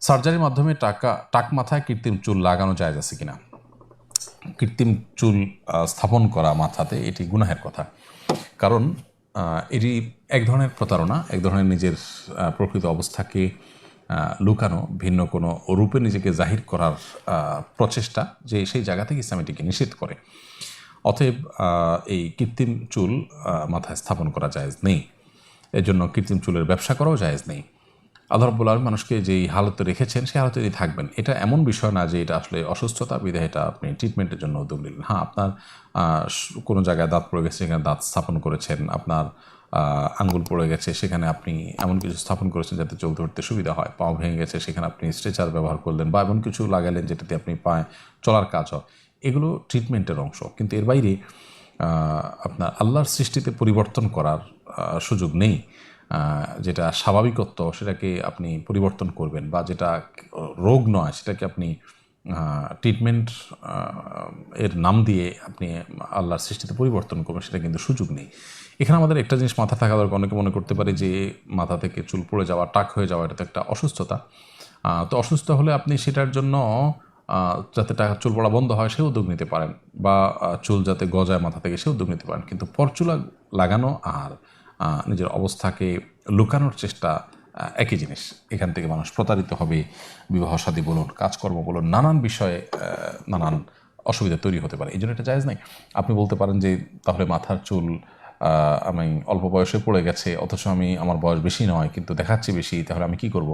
সার্জারির মাধ্যমে টাক মাথায় কৃত্রিম চুল লাগানো জায়েজ আছে কিনা? কৃত্রিম চুল স্থাপন করা মাথাতে এটি গুনাহের কথা, কারণ এটি এক ধরনের প্রতারণা, এক ধরনের নিজের প্রকৃত অবস্থাকে লুকানো, ভিন্ন কোনো রূপে নিজেকে জাহির করার প্রচেষ্টা, যে সেই জায়গা থেকে ইসলাম এটিকে নিষেধ করে। অতএব এই কৃত্রিম চুল মাথায় স্থাপন করা জায়েজ নেই। এজন্য কৃত্রিম চুলের ব্যবসা করাও জায়েজ নেই। আল্লাহ রাব্বুল আলামিন মানুষকে যেই হালতে রেখেছেন সেই হালতেই থাকবেন। এটা এমন বিষয় না যে এটা আসলে অসুস্থতা, বিধায় এটা আপনি ট্রিটমেন্টের জন্য উদ্যোগ নিলেন। হ্যাঁ, আপনার কোনো জায়গায় দাঁত পড়ে গেছে, সেখানে দাঁত স্থাপন করেছেন, আপনার আঙ্গুল পড়ে গেছে, সেখানে আপনি এমন কিছু স্থাপন করেছেন যাতে চলতে উঠতে সুবিধা হয়, পাও ভেঙে গেছে, সেখানে আপনি স্ট্রেচার ব্যবহার করলেন বা এমন কিছু লাগালেন যেটাতে আপনি পায়ে চলার কাজ হয়। এগুলো ট্রিটমেন্টের অংশ, কিন্তু এর বাইরে আপনার আল্লাহর সৃষ্টিতে পরিবর্তন করার সুযোগ নেই। যেটা স্বাভাবিকত্ব সেটাকে আপনি পরিবর্তন করবেন, বা যেটা রোগ নয় সেটাকে আপনি ট্রিটমেন্ট এর নাম দিয়ে আপনি আল্লাহর সৃষ্টিতে পরিবর্তন করবেন, সেটা কিন্তু সুযোগ নেই। এখানে আমাদের একটা জিনিস মাথা থাকা দরকার। অনেকে মনে করতে পারে যে মাথা থেকে চুল পড়ে যাওয়া, টাক হয়ে যাওয়া, এটা তো একটা অসুস্থতা। তো অসুস্থ হলে আপনি সেটার জন্য যাতে চুল পড়া বন্ধ হয় সে উদ্যোগ নিতে পারেন, বা চুল যাতে গজায় মাথা থেকে সে উদ্যোগ নিতে পারেন। কিন্তু পরচুলা লাগানো আর নিজের অবস্থাকে লুকানোর চেষ্টা একই জিনিস। এখান থেকে মানুষ প্রতারিত হবে। বিবাহ শাদী বলুন, কাজকর্ম বলুন, নানান বিষয়ে নানান অসুবিধা তৈরি হতে পারে। এই জন্য এটা জায়েজ নাই। আপনি বলতে পারেন যে তাহলে মাথার চুল আমি অল্প বয়সে পড়ে গেছে, অথচ আমার বয়স বেশি নয় কিন্তু দেখাচ্ছে বেশি, তাহলে আমি কি করব?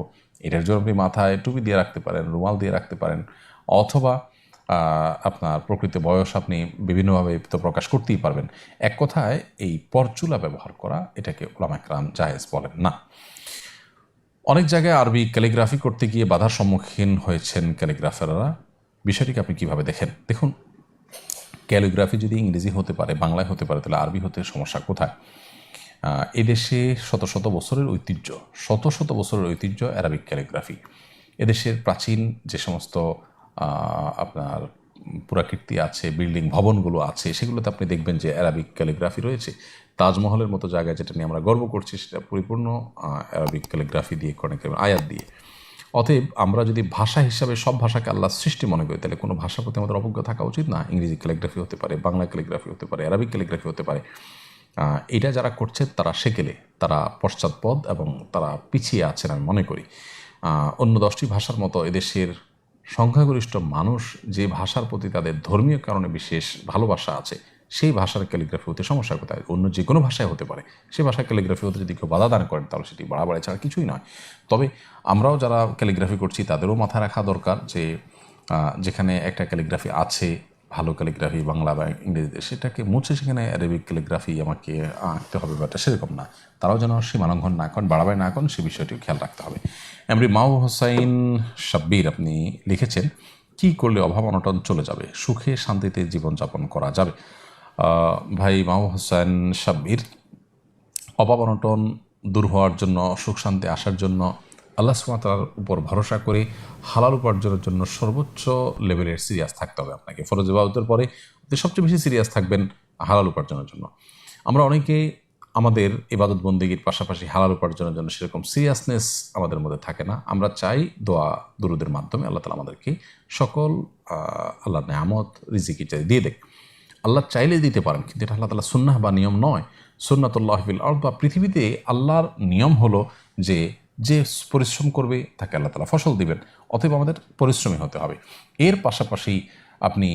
এটার জন্য আপনি মাথায় টুপি দিয়ে রাখতে পারেন, রুমাল দিয়ে রাখতে পারেন, অথবা আপনার প্রকৃত বয়স আপনি বিভিন্নভাবে তো প্রকাশ করতেই পারবেন। এক কথায় এই পরচুলা ব্যবহার করা, এটাকে উলামা কেরাম জায়েজ বলেন না। অনেক জায়গায় আরবি ক্যালিগ্রাফি করতে গিয়ে বাধার সম্মুখীন হয়েছেন ক্যালিগ্রাফাররা। বিষয়টিকে আপনি কীভাবে দেখেন? দেখুন, ক্যালিগ্রাফি যদি ইংরেজি হতে পারে, বাংলায় হতে পারে, তাহলে আরবি হতে সমস্যা কোথায়? এদেশে শত শত বছরের ঐতিহ্য অ্যারাবিক ক্যালিগ্রাফি। এদেশের প্রাচীন যে সমস্ত আপনার পুরাকীর্তি আছে, বিল্ডিং ভবনগুলো আছে, সেগুলোতে আপনি দেখবেন যে অ্যারাবিক ক্যালিগ্রাফি রয়েছে। তাজমহলের মতো জায়গায়, যেটা নিয়ে আমরা গর্ব করছি, সেটা পরিপূর্ণ অ্যারাবিক ক্যালিগ্রাফি দিয়ে, কোরআন কারীমের আয়াত দিয়ে। অতএব আমরা যদি ভাষা হিসাবে সব ভাষাকে আল্লাহর সৃষ্টি মনে করি, তাহলে কোনো ভাষার প্রতি আমাদের অবজ্ঞা থাকা উচিত না। ইংরেজি ক্যালিগ্রাফি হতে পারে, বাংলা ক্যালিগ্রাফি হতে পারে, অ্যারাবিক ক্যালিগ্রাফি হতে পারে। এটা যারা করছে তারা সেকেলে, তারা পশ্চাৎপদ এবং তারা পিছিয়ে আছেন আমি মনে করি। অন্য 10টি ভাষার মতো এদেশের সংখ্যাগরিষ্ঠ মানুষ যে ভাষার প্রতি তাদের ধর্মীয় কারণে বিশেষ ভালোবাসা আছে, সেই ভাষার ক্যালিগ্রাফি হতে সমস্যা কোথায়? অন্য যে কোনো ভাষায় হতে পারে। সেই ভাষার ক্যালিগ্রাফি হতে যদি কেউ বাধা দান করেন, তাহলে সেটি বাড়াবাড়ি ছাড়া কিছুই নয়। তবে আমরাও যারা ক্যালিগ্রাফি করছি তাদেরও মাথায় রাখা দরকার যে যেখানে একটা ক্যালিগ্রাফি আছে, ভালো ক্যালিগ্রাফি বাংলা বা ইংরেজিতে, সেটাকে মুছে সেখানে অ্যারাবিক ক্যালিগ্রাফি আমাকে আঁকতে হবে, বা সেরকম না। তারাও যেন সীমালঙ্ঘন না করেন, বাড়াবাড়ি না করেন, সে বিষয়টিও খেয়াল রাখতে হবে। এমনি মাও হোসাইন সাব্বির আপনি লিখেছেন, কি করলে অভাব অনটন চলে যাবে, সুখে শান্তিতে জীবনযাপন করা যাবে? ভাই মাও হোসাইন সাব্বির, অভাব অনটন দূর হওয়ার জন্য, সুখ শান্তি আসার জন্য আল্লাহ সুবহানাহু ওয়া তাআলার উপর ভরসা করে হালাল উপার্জনের জন্য সর্বোচ্চ লেভেলের সিরিয়াস থাকতে হবে আপনাকে। ফরজ ইবাদতের পরে সবচেয়ে বেশি সিরিয়াস থাকবেন হালাল উপার্জনের জন্য। আমরা অনেকে আমাদের ইবাদত বন্দেগীর পাশাপাশি হালাল উপার্জনের জন্য সেরকম সিরিয়াসনেস আমাদের মধ্যে থাকে না। আমরা চাই দোয়া দুরুদের মাধ্যমে আল্লাহ তাআলা আমাদেরকে সকল আল্লাহর নেয়ামত, রিজিক ইত্যাদি দিয়ে দেয়। আল্লাহ চাইলে দিতে পারেন, কিন্তু এটা আল্লাহ তাআলা সুন্নাহ বা নিয়ম নয়। সুন্নাতুল্লাহি ফিল আরদ বা পৃথিবীতে আল্লাহর নিয়ম হলো যে যে পরিশ্রম করবে তাকে আল্লাহ তাআলা ফসল দিবেন। অতএব আমাদের পরিশ্রমী হতে হবে। এর পাশাপাশি আপনি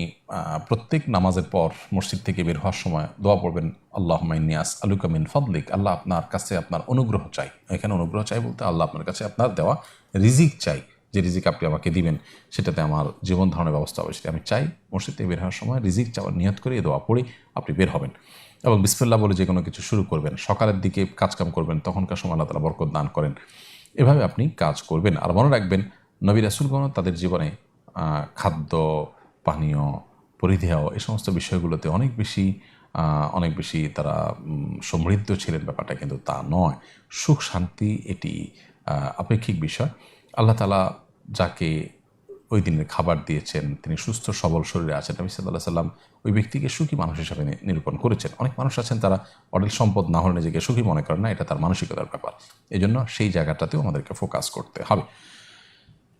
প্রত্যেক নামাজের পর মসজিদ থেকে বের হওয়ার সময় দোয়া পড়বেন, আল্লাহুম্মা ইন্নী আসআলুকা মিন ফাদলিক। আল্লাহ আপনার কাছে আপনার অনুগ্রহ চাই। এখানে অনুগ্রহ চাই বলতে আল্লাহ আপনার কাছে আপনার দেওয়া রিজিক চাই, যে রিজিক আপনি আমাকে দিবেন সেটাতে আমার জীবন ধারণের ব্যবস্থা হবে, সেটা আমি চাই। মসজিদ থেকে বের হওয়ার সময় রিজিক চাওয়ার নিয়ত করে এই দোয়া পড়ে আপনি বের হবেন এবং বিসমিল্লাহ বলে যে কোনো কিছু শুরু করবেন। সকালের দিকে কাজকাম করবেন, তখনকার সময় আল্লাহ তাআলা বরকত দান করেন। এভাবে আপনি কাজ করবেন। আর মনে রাখবেন, নবী রাসূলগণ তাদের জীবনে খাদ্য, পানীয়, পরিধেয়, এই সমস্ত বিষয়গুলোতে অনেক বেশি তারা সমৃদ্ধ ছিলেন। ব্যাপারটা কিন্তু তা নয়। সুখ শান্তি এটি আপেক্ষিক বিষয়। আল্লাহ তাআলা যাকে ওই দিনের খাবার দিয়েছেন, তিনি সুস্থ সবল শরীরে আছেন, নবী সাল্লাল্লাহু আলাইহি ওয়াসাল্লাম ওই ব্যক্তিকে সুখী মানুষ হিসাবে নিরূপণ করেছেন। অনেক মানুষ আছেন তারা অঢেল সম্পদ না হলে নিজেকে সুখী মনে করেন না, এটা তার মানসিকতার ব্যাপার। এই জন্য সেই জায়গাটাতেও আমাদেরকে ফোকাস করতে হবে।